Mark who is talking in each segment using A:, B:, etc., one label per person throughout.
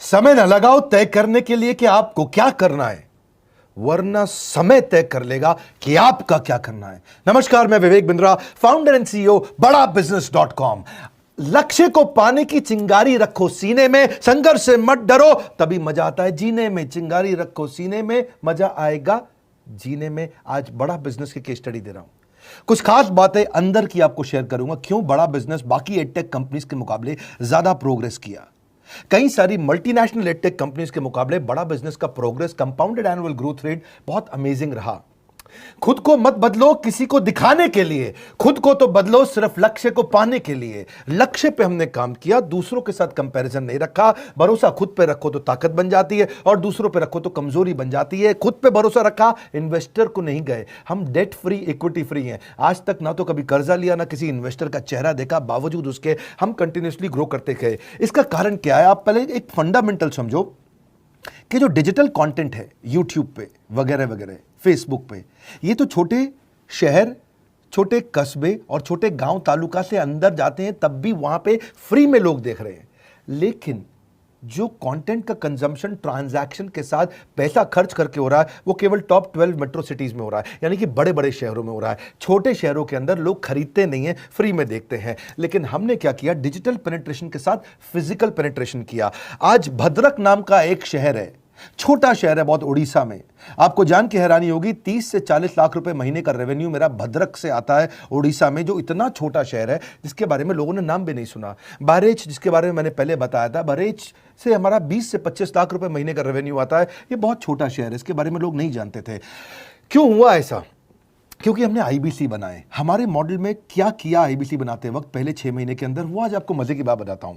A: समय न लगाओ तय करने के लिए कि आपको क्या करना है, वरना समय तय कर लेगा कि आपका क्या करना है। नमस्कार, मैं Vivek Bindra, founder and CEO बड़ा बिजनेस .com। लक्ष्य को पाने की चिंगारी रखो सीने में, संघर्ष से मत डरो, तभी मजा आता है जीने में। चिंगारी रखो सीने में, मजा आएगा जीने में। आज बड़ा बिजनेस की केस स्टडी दे रहा हूं, कुछ खास बातें अंदर की आपको शेयर करूंगा, क्यों बड़ा बिजनेस बाकी एडटेक कंपनीज के मुकाबले ज्यादा प्रोग्रेस किया। कई सारी मल्टीनेशनल एडटेक कंपनीज के मुकाबले बड़ा बिजनेस का progress, compounded annual growth rate बहुत अमेजिंग रहा। खुद को मत बदलो किसी को दिखाने के लिए, खुद को तो बदलो सिर्फ लक्ष्य को पाने के लिए। लक्ष्य पे हमने काम किया, दूसरों के साथ कंपैरिजन नहीं रखा। भरोसा खुद पे रखो तो ताकत बन जाती है, और दूसरों पे रखो तो कमजोरी बन जाती है। खुद पे भरोसा रखा, इन्वेस्टर को नहीं गए। हम डेट फ्री, इक्विटी फ्री हैं। आज तक ना तो कभी कर्जा लिया, ना किसी इन्वेस्टर का चेहरा देखा, बावजूद उसके हम कंटिन्यूसली ग्रो करते गए। इसका कारण क्या है? आप पहले एक फंडामेंटल समझो कि जो डिजिटल कंटेंट है यूट्यूब पे वगैरह वगैरह, फेसबुक पे, ये तो छोटे शहर, छोटे कस्बे और छोटे गांव तालुका से अंदर जाते हैं, तब भी वहां पे फ्री में लोग देख रहे हैं। लेकिन जो कंटेंट का कंजम्पशन ट्रांजैक्शन के साथ पैसा खर्च करके हो रहा है, वो केवल टॉप 12 मेट्रो सिटीज में हो रहा है, यानी कि बड़े बड़े शहरों में हो रहा है। छोटे शहरों के अंदर लोग खरीदते नहीं हैं, फ्री में देखते हैं। लेकिन हमने क्या किया? डिजिटल पेनिट्रेशन के साथ फिजिकल पेनिट्रेशन किया। आज भद्रक नाम का एक शहर है, छोटा शहर है बहुत, उड़ीसा में। आपको जान के हैरानी होगी, 30 से 40 लाख रुपए महीने का रेवेन्यू मेरा भद्रक से आता है, उड़ीसा में, जो इतना छोटा शहर है जिसके बारे में लोगों ने नाम भी नहीं सुना। बहरेच, जिसके बारे में मैंने पहले बताया था, बहरेच से हमारा 20 से 25 लाख रुपए महीने का रेवेन्यू आता है। ये बहुत छोटा शहर है, इसके बारे में लोग नहीं जानते थे। क्यों हुआ ऐसा? क्योंकि हमने आईबीसी बनाए। हमारे मॉडल में क्या किया आईबीसी बनाते वक्त पहले 6 महीने के अंदर, वो आज आपको मजे की बात बताता हूं।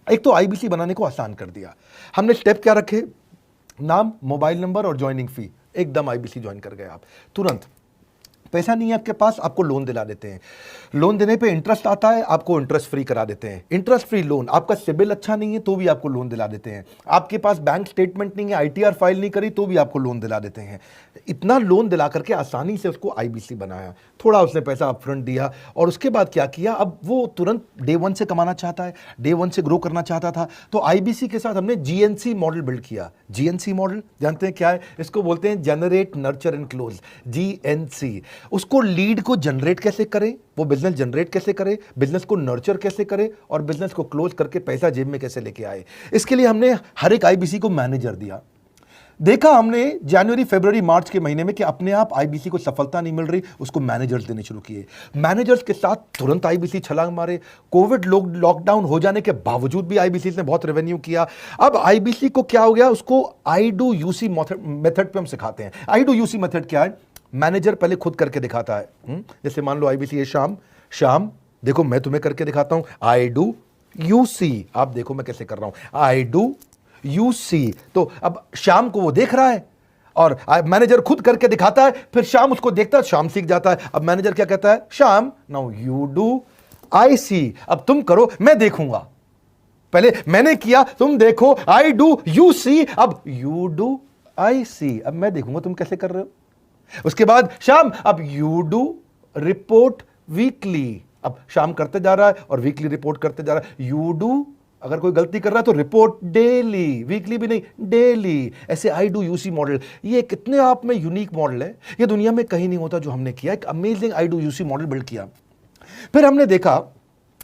A: एक तो आईबीसी बनाने को आसान कर दिया। हमने स्टेप क्या रखे? नाम, मोबाइल नंबर और ज्वाइनिंग फी, एकदम आईबीसी ज्वाइन कर गए आप तुरंत। पैसा नहीं है आपके पास, आपको लोन दिला देते हैं। लोन देने पे इंटरेस्ट आता है, आपको इंटरेस्ट फ्री करा देते हैं। Interest free loan. आपका सिबिल अच्छा नहीं है तो भी आपको लोन दिला देते हैं। आपके पास बैंक स्टेटमेंट नहीं है, आईटीआर फाइल नहीं करी तो भी आपको लोन दिला देते हैं। इतना लोन दिला करके आसानी से उसको आईबीसी बनाया। थोड़ा उसने पैसा अपफ्रंट दिया, और उसके बाद क्या किया? अब वो तुरंत डे 1 से कमाना चाहता है, डे 1 से ग्रो करना चाहता था, तो आईबीसी के साथ हमने जीएनसी मॉडल बिल्ड किया। जीएनसी मॉडल जानते हैं क्या है? इसको बोलते हैं generate, nurture and close, GNC. उसको लीड को जनरेट कैसे करें, वो बिजनेस जनरेट कैसे करे, बिजनेस को नर्चर कैसे करे, और बिजनेस को क्लोज करके पैसा जेब में कैसे लेके आए। इसके लिए हमने हर एक आईबीसी को मैनेजर दिया। देखा हमने जनवरी, फरवरी, मार्च के महीने में कि अपने आप आईबीसी को सफलता नहीं मिल रही, उसको मैनेजर्स देने शुरू किए। मैनेजर्स के साथ तुरंत आईबीसी छलांग मारे। कोविड लॉकडाउन हो जाने के बावजूद भी आईबीसी ने बहुत रेवेन्यू किया। अब आईबीसी को क्या हो गया? उसको आई डू यूसी मेथड पे हम सिखाते हैं। आई डू यूसी मेथड क्या है? मैनेजर पहले खुद करके दिखाता है। जैसे मान लो आईबीसी है, शाम देखो मैं तुम्हें करके दिखाता हूं, आई डू यू सी, आप देखो मैं कैसे कर रहा हूं, आई डू यू सी। तो अब शाम को वो देख रहा है, और मैनेजर खुद करके दिखाता है, फिर शाम उसको देखता है, शाम सीख जाता है। अब मैनेजर क्या कहता है? शाम, नाउ यू डू, आई सी, अब तुम करो, मैं देखूंगा। पहले मैंने किया, तुम देखो, आई डू यू सी, अब यू डू आई सी, अब मैं देखूंगा तुम कैसे कर रहे हो। उसके बाद शाम, अब यू डू रिपोर्ट वीकली, अब शाम करते जा रहा है और वीकली रिपोर्ट करते जा रहा है। यू डू, अगर कोई गलती कर रहा है तो रिपोर्ट डेली, वीकली भी नहीं, डेली। ऐसे आई डू यूसी मॉडल, ये कितने आप में यूनिक मॉडल है, ये दुनिया में कहीं नहीं होता जो हमने किया। एक amazing I do UC model build किया। फिर हमने देखा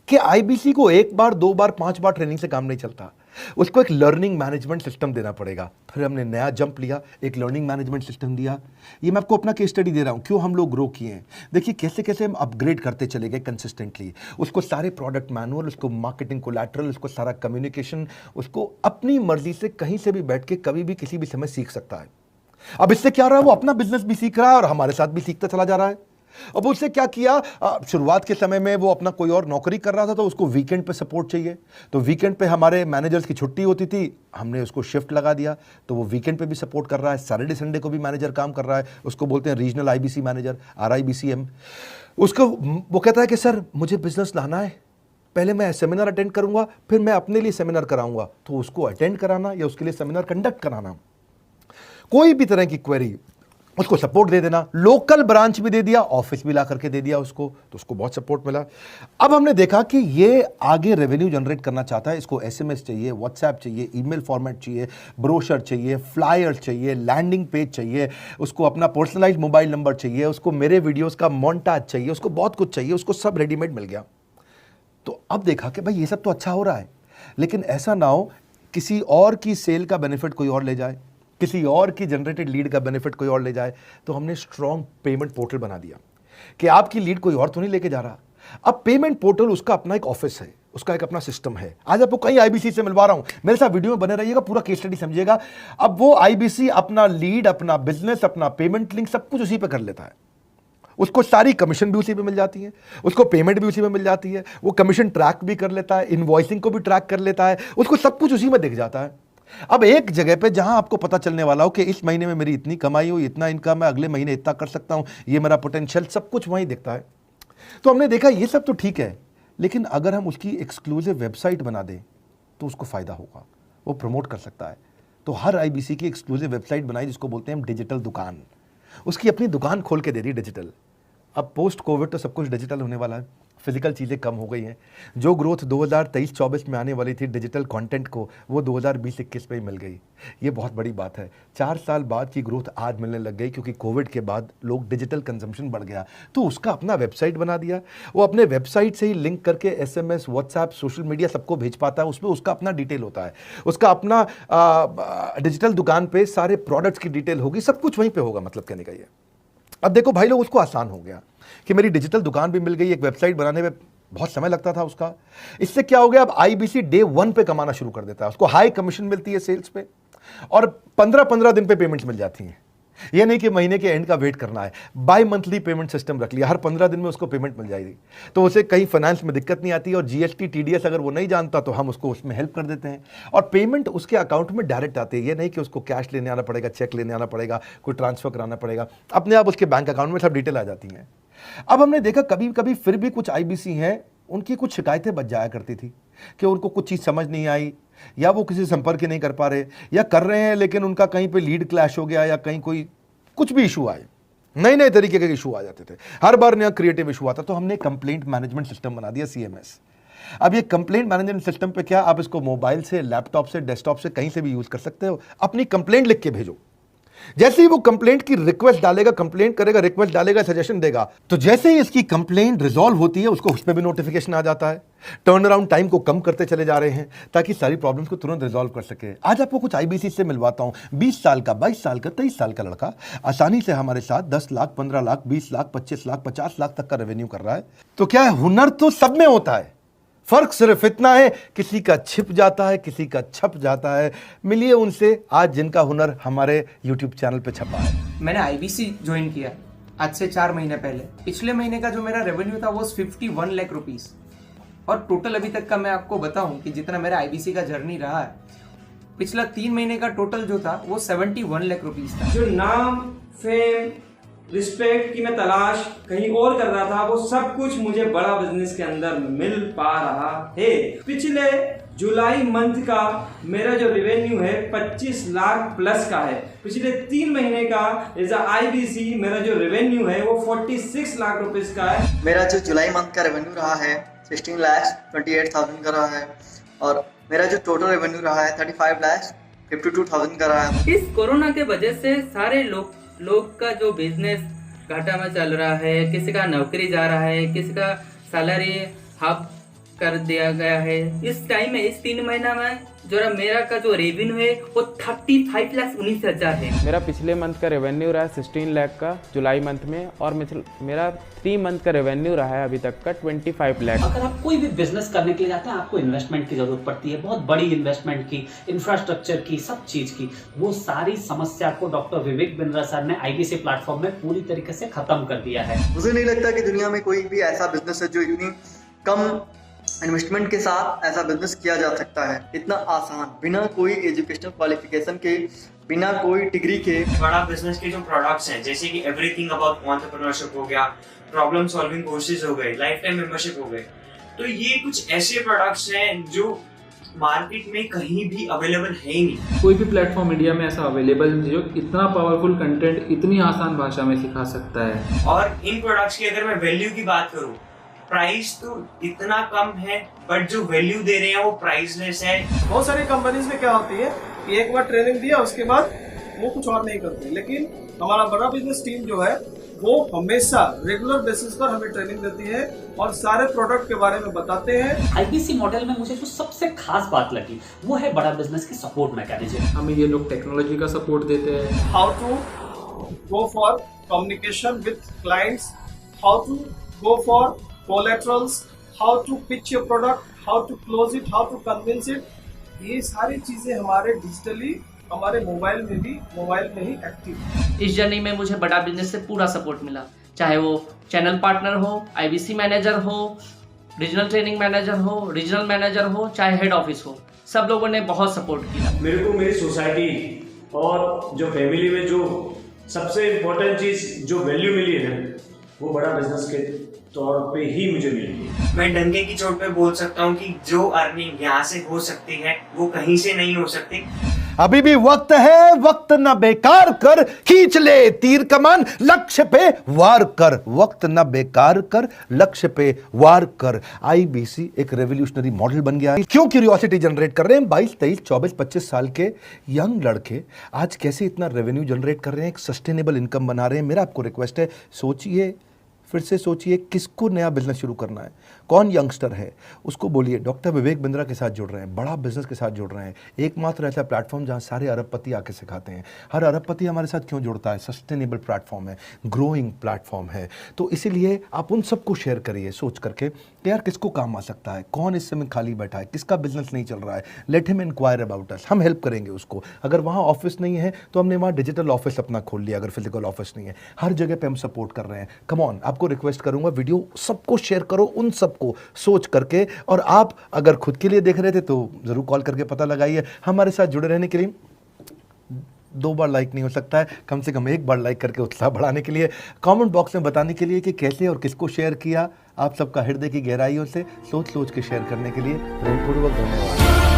A: कि आईबीसी को 1 बार, 2 बार, 5 बार ट्रेनिंग से काम नहीं चलता, उसको एक लर्निंग मैनेजमेंट सिस्टम देना पड़ेगा। फिर हमने नया जंप लिया, एक लर्निंग मैनेजमेंट सिस्टम दिया। ये मैं आपको अपना केस स्टडी दे रहा हूं, क्यों हम लोग ग्रो किए हैं। देखिए कैसे कैसे हम अपग्रेड करते चले गए कंसिस्टेंटली। उसको सारे प्रोडक्ट मैनुअल, उसको मार्केटिंग कोलैटरल, उसको सारा कम्युनिकेशन, उसको अपनी मर्जी से कहीं से भी बैठ के कभी भी किसी भी समय सीख सकता है। अब इससे क्या रहा है? वो अपना बिजनेस भी सीख रहा है और हमारे साथ भी सीखता चला जा रहा है। अब उससे क्या किया? शुरुआत के समय में वो अपना कोई और नौकरी कर रहा था, तो उसको वीकेंड पे सपोर्ट चाहिए। तो वीकेंड पे हमारे मैनेजर्स की छुट्टी होती थी, हमने उसको शिफ्ट लगा दिया, तो वो वीकेंड पे भी सपोर्ट कर रहा है। सैटरडे संडे को भी मैनेजर काम कर रहा है, उसको बोलते हैं रीजनल आईबीसी मैनेजर, RIBCM। उसको वो कहता है कि सर मुझे बिजनेस लाना है, पहले मैं सेमिनार अटेंड करूंगा, फिर मैं अपने लिए सेमिनार कराऊंगा। तो उसको अटेंड कराना या उसके लिए सेमिनार कंडक्ट कराना, कोई भी तरह की क्वेरी, उसको सपोर्ट दे देना, लोकल ब्रांच भी दे दिया, ऑफिस भी ला करके दे दिया उसको, तो उसको बहुत सपोर्ट मिला। अब हमने देखा कि ये आगे रेवेन्यू जनरेट करना चाहता है, इसको एसएमएस चाहिए, व्हाट्सएप चाहिए, ईमेल फॉर्मेट चाहिए, ब्रोशर चाहिए, फ्लायर चाहिए, लैंडिंग पेज चाहिए, उसको अपना पर्सनलाइज्ड मोबाइल नंबर चाहिए, उसको मेरे वीडियोस का मोन्टाज चाहिए, उसको बहुत कुछ चाहिए, उसको सब रेडीमेड मिल गया। तो अब देखा कि भाई ये सब तो अच्छा हो रहा है, लेकिन ऐसा ना हो किसी और की सेल का बेनिफिट कोई और ले जाए, किसी और की जनरेटेड लीड का बेनिफिट कोई और ले जाए। तो हमने स्ट्रॉन्ग पेमेंट पोर्टल बना दिया कि आपकी लीड कोई और तो नहीं लेके जा रहा। अब पेमेंट पोर्टल उसका अपना एक ऑफिस है, उसका एक अपना सिस्टम है। आज आपको कई आईबीसी से मिलवा रहा हूं, मेरे साथ वीडियो में बने रहिएगा, पूरा केस स्टडी समझिएगा। अब वो आईबीसी अपना लीड, अपना बिजनेस, अपना पेमेंट लिंक सब कुछ उसी पे कर लेता है। उसको सारी कमीशन भी उसी पे मिल जाती है, उसको पेमेंट भी उसी में मिल जाती है, वो कमीशन ट्रैक भी कर लेता है, इनवॉइसिंग को भी ट्रैक कर लेता है, उसको सब कुछ उसी में दिख जाता है। अब एक जगह पे जहां आपको पता चलने वाला हो कि इस महीने में मेरी इतनी कमाई हुई, इतना इनकम है, अगले महीने इतना कर सकता हूं, ये मेरा पोटेंशियल, सब कुछ वहीं दिखता है। तो हमने देखा ये सब तो ठीक है, लेकिन अगर हम उसकी एक्सक्लूसिव वेबसाइट बना दें तो उसको फायदा होगा, वो प्रमोट कर सकता है। तो हर आईबीसी की एक्सक्लूसिव वेबसाइट बनाई, जिसको बोलते हैं हम डिजिटल दुकान। उसकी अपनी दुकान खोल के दे दी डिजिटल। अब पोस्ट कोविड तो सब कुछ डिजिटल होने वाला है, फिजिकल चीज़ें कम हो गई हैं। जो ग्रोथ 2023-24 में आने वाली थी डिजिटल कंटेंट को, वो 2020-21 में ही मिल गई। ये बहुत बड़ी बात है। 4 साल बाद की ग्रोथ आज मिलने लग गई, क्योंकि कोविड के बाद लोग डिजिटल कंजम्पशन बढ़ गया। तो उसका अपना वेबसाइट बना दिया, वो अपने वेबसाइट से ही लिंक करके एसएमएस, व्हाट्सएप, सोशल मीडिया सबको भेज पाता है। उसमें उसका अपना डिटेल होता है, उसका अपना डिजिटल दुकान पे सारे प्रोडक्ट्स की डिटेल होगी, सब कुछ वहीं पर होगा। मतलब कहने का ये, अब देखो भाई लोग, उसको आसान हो गया कि मेरी डिजिटल दुकान भी मिल गई। एक वेबसाइट बनाने में बहुत समय लगता था उसका। इससे क्या हो गया, अब आईबीसी डे 1 पे कमाना शुरू कर देता है। उसको हाई कमीशन मिलती है सेल्स पे, और 15-15 दिन पे पेमेंट्स मिल जाती हैं। ये नहीं कि महीने के एंड का वेट करना है, बाई मंथली पेमेंट सिस्टम रख लिया, हर 15 दिन में उसको पेमेंट मिल जाएगी। तो उसे कहीं फाइनेंस में दिक्कत नहीं आती, और जीएसटी, टीडीएस अगर वो नहीं जानता तो हम उसको उसमें हेल्प कर देते हैं, और पेमेंट उसके अकाउंट में डायरेक्ट आती है। ये नहीं कि उसको कैश लेने आना पड़ेगा, चेक लेने आना पड़ेगा, कोई ट्रांसफर कराना पड़ेगा, अपने आप उसके बैंक अकाउंट में सब डिटेल आ जाती हैं। अब हमने देखा कभी कभी फिर भी कुछ आईबीसी हैं, उनकी कुछ शिकायतें बच जाया करती थी कि उनको कुछ चीज़ समझ नहीं आई, या वो किसी संपर्क ही नहीं कर पा रहे, या कर रहे हैं लेकिन उनका कहीं पे लीड क्लैश हो गया, या कहीं कोई कुछ भी इशू आए, नए नए तरीके के इशू आ जाते थे, हर बार नया क्रिएटिव इशू आता। तो हमने कंप्लेंट मैनेजमेंट सिस्टम बना दिया, सीएमएस। अब ये कंप्लेंट मैनेजमेंट सिस्टम पे क्या, आप इसको मोबाइल से, लैपटॉप से, डेस्कटॉप से, कहीं से भी यूज कर सकते हो। अपनी कंप्लेंट लिख के भेजो, जैसे ही वो कंप्लेंट की रिक्वेस्ट डालेगा, कंप्लेंट करेगा, रिक्वेस्ट डालेगा, सजेशन देगा, तो जैसे ही इसकी कंप्लेंट रिजॉल्व होती है उसको उस पर भी नोटिफिकेशन आ जाता है। टर्न अराउंड टाइम को कम करते चले जा रहे हैं, ताकि सारी प्रॉब्लम्स को तुरंत रिजॉल्व कर सके। आज आपको कुछ आईबीसी से मिलवाता हूं, 20 साल का, 22 साल का, 23 साल का लड़का आसानी से हमारे साथ 10 लाख, 15 लाख, 20 लाख, 25 लाख, 50 लाख तक का रेवेन्यू कर रहा है। तो क्या है, हुनर तो सब में होता है, फर्क सिर्फ इतना है, किसी का छिप जाता है, किसी का छप जाता है। मिलिए उनसे आज जिनका हुनर हमारे YouTube चैनल पे छपा है।
B: मैंने आईबीसी ज्वाइन किया आज से 4 महीने पहले। पिछले महीने का जो मेरा रेवेन्यू था वो 51 लाख रुपीस, और टोटल अभी तक का मैं आपको बताऊं कि जितना मेरा आईबीसी का जर्नी रहा है, पिछला 3 महीने का टोटल जो था वो 71 लाख रुपीस था।
C: जो नाम, फेम, रिस्पेक्ट की मैं तलाश कहीं और कर रहा था, वो सब कुछ मुझे बड़ा बिजनेस के अंदर मिल पा रहा है। पिछले जुलाई मंथ का मेरा जो रेवेन्यू है 25 लाख प्लस का है। पिछले 3 महीने का एज आईबीसी मेरा जो रेवेन्यू है वो 46 लाख रुपीस का है।
D: मेरा जो जुलाई मंथ का रेवेन्यू रहा है 16,28,000 का रहा है, और मेरा जो टोटल रेवेन्यू रहा है 35,52,000 का रहा है।
E: इस कोरोना के वजह से सारे लोग का जो बिजनेस घाटा में चल रहा है, किसी का नौकरी जा रहा है, किसी का सैलरी हाफ कर दिया गया है। इस टाइम में, इस 3 महीना में जो मेरा का जो रेवेन्यू है वो 35,19,000 है।
F: मेरा पिछले मंथ का रेवेन्यू रहा है 16 लाख का जुलाई मंथ में, और मेरा 3 मंथ का रेवेन्यू रहा है अभी तक का 25 लाख।
G: अगर आप कोई भी बिजनेस करने के लिए जाते हैं, आपको इन्वेस्टमेंट की जरूरत पड़ती है, बहुत बड़ी इन्वेस्टमेंट की, इंफ्रास्ट्रक्चर की, सब चीज की। वो सारी समस्या को डॉक्टर विवेक बिंद्रा सर ने आईबीसी प्लेटफॉर्म में पूरी तरीके से खत्म कर दिया है।
D: मुझे नहीं लगता कि दुनिया में कोई भी ऐसा बिजनेस है जो इतनी कम इन्वेस्टमेंट के साथ ऐसा बिजनेस किया जा सकता है, इतना आसान, बिना कोई एजुकेशनल क्वालिफिकेशन के, बिना कोई डिग्री के।
C: बड़ा बिजनेस के जो प्रोडक्ट्स हैं, जैसे कि एवरीथिंग अबाउट एंटरप्रेन्योरशिप हो गया, प्रॉब्लम सॉल्विंग कोर्सेज हो गए, लाइफ टाइम मेंबरशिप हो गए, तो ये कुछ ऐसे प्रोडक्ट्स हैं जो मार्केट में कहीं भी अवेलेबल है ही नहीं।
H: कोई भी प्लेटफॉर्म इंडिया में ऐसा अवेलेबल नहीं जो इतना पावरफुल कंटेंट इतनी आसान भाषा में सिखा सकता है।
C: और इन प्रोडक्ट्स की अगर मैं वैल्यू की बात करूं, प्राइस तो इतना कम है बट जो वैल्यू दे रहे हैं वो प्राइसलेस है।
I: बहुत सारी कंपनीज में क्या होती है कि एक बार ट्रेनिंग दिया उसके बाद वो कुछ और नहीं करते, लेकिन हमारा बड़ा बिजनेस टीम जो है वो हमेशा रेगुलर बेसिस पर हमें ट्रेनिंग देती है और सारे प्रोडक्ट के बारे में बताते हैं।
G: आईबीसी मॉडल में मुझे जो सबसे खास बात लगी वो है बड़ा बिजनेस की सपोर्ट मैकेनिज्म।
H: हमें ये लोग टेक्नोलॉजी का सपोर्ट देते हैं।
I: How to go for communication with clients, how to go for collaterals, how to pitch your product, how to close it, how to convince it, ये सारी चीजें हमारे डिजिटली हमारे मोबाइल में ही एक्टिव।
J: इस जर्नी में मुझे बड़ा बिजनेस से पूरा सपोर्ट मिला, चाहे वो चैनल पार्टनर हो, आईबीसी मैनेजर हो, रीजनल ट्रेनिंग मैनेजर हो, रीजनल मैनेजर हो, चाहे हेड ऑफिस हो, सब लोगों ने बहुत सपोर्ट किया।
C: मेरे को मेरी सोसाइटी और जो फैमिली में जो सबसे इम्पोर्टेंट चीज जो वैल्यू मिली है ना, वो बड़ा बिजनेस के तौर पे ही मुझे मिली है। मैं डंके की चोट पे बोल सकता हूँ कि जो अर्निंग यहाँ से हो सकती है वो कहीं से नहीं हो सकती।
A: अभी भी वक्त है, वक्त न बेकार कर, खींच ले तीर कमान, लक्ष्य पे वार कर, वक्त न बेकार कर, लक्ष्य पे वार कर। आईबीसी एक रेवोल्यूशनरी मॉडल बन गया है। क्यों क्यूरियोसिटी जनरेट कर रहे हैं 22, 23, 24, 25 साल के यंग लड़के आज कैसे इतना रेवेन्यू जनरेट कर रहे हैं, एक सस्टेनेबल इनकम बना रहे हैं। मेरा आपको रिक्वेस्ट है, सोचिए, फिर से सोचिए, किसको नया बिजनेस शुरू करना है, कौन यंगस्टर है, उसको बोलिए डॉक्टर विवेक बिंद्रा के साथ जुड़ रहे हैं, बड़ा बिजनेस के साथ जुड़ रहे हैं। एकमात्र ऐसा प्लेटफॉर्म जहां सारे अरबपति आके सिखाते हैं। हर अरबपति हमारे साथ क्यों जुड़ता है? सस्टेनेबल प्लेटफॉर्म है, ग्रोइंग प्लेटफॉर्म है। तो इसीलिए आप उन सबको शेयर करिए सोच करके कि यार किसको काम आ सकता है, कौन इस समय खाली बैठा है, किसका बिजनेस नहीं चल रहा है, let him inquire about us, हम हेल्प करेंगे उसको। अगर वहाँ ऑफिस नहीं है तो हमने वहाँ डिजिटल ऑफिस अपना खोल लिया, अगर फिजिकल ऑफिस नहीं है, हर जगह पे हम सपोर्ट कर रहे हैं। कम ऑन, आपको रिक्वेस्ट करूंगा वीडियो सबको शेयर करो, उन सबको सोच करके। और आप अगर खुद के लिए देख रहे थे तो जरूर कॉल करके पता लगाइए। हमारे साथ जुड़े रहने के लिए 2 बार लाइक नहीं हो सकता है, कम से कम 1 बार लाइक करके उत्साह बढ़ाने के लिए, कमेंट बॉक्स में बताने के लिए कि कैसे और किसको शेयर किया। आप सबका हृदय की गहराइयों से सोच सोच के शेयर करने के लिए प्रेमपूर्वक धन्यवाद।